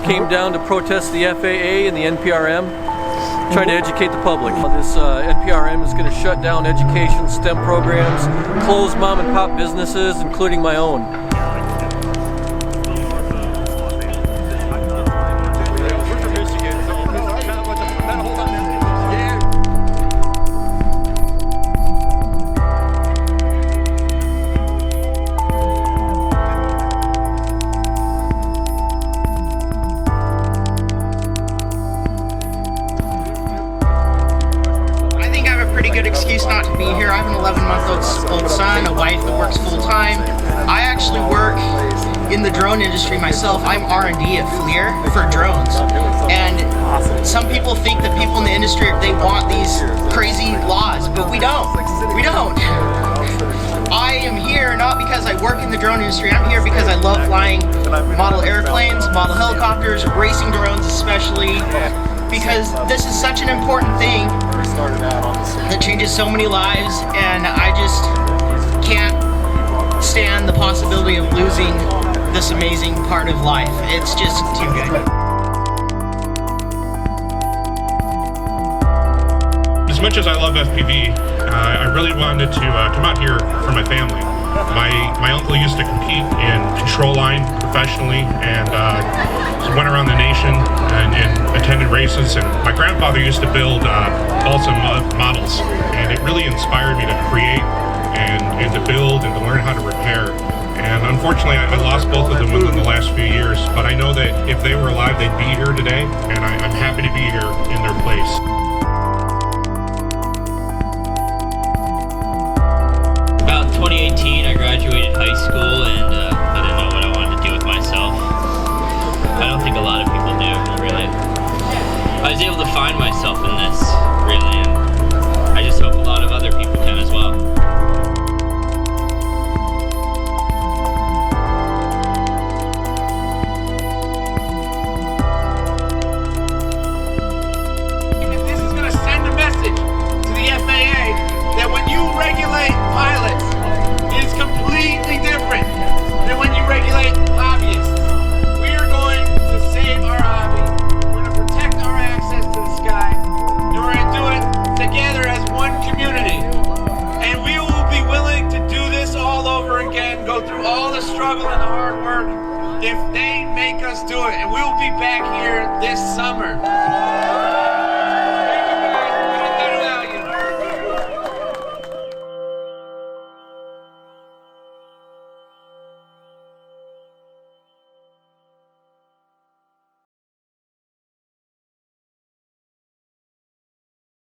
came down to protest the FAA and the NPRM, trying to educate the public. This NPRM is going to shut down education, STEM programs, close mom and pop businesses, including my own. Good excuse not to be here. I have an 11-month-old son, a wife that works full-time. I actually work in the drone industry myself. I'm R&D at FLIR for drones. And some people think that people in the industry, they want these crazy laws, but we don't. We don't. I am here not because I work in the drone industry. I'm here because I love flying model airplanes, model helicopters, racing drones especially, because this is such an important thing that changes so many lives, and I just can't stand the possibility of losing this amazing part of life. It's just too good. As much as I love FPV, I really wanted to come out here for my family. My uncle used to compete in control line professionally, and went around the nation and attended races. And my grandfather used to build balsa models, and it really inspired me to create and to build and to learn how to repair. And unfortunately, I lost both of them within the last few years. But I know that if they were alive, they'd be here today, and I'm happy to be here in their place. About 2018, I graduated high school, and I didn't know what I wanted to do with myself. I don't think a lot of people do, really. I was able to find myself in this, really, and I just hope a lot of other people can as well. This is going to send a message to the FAA that when you regulate pilots, it's completely different than when you regulate hobbyists. We are going to save our hobby. We're going to protect our access to the sky. And we're going to do it together as one community. And we will be willing to do this all over again, go through all the struggle and the hard work if they make us do it. And we will be back here this summer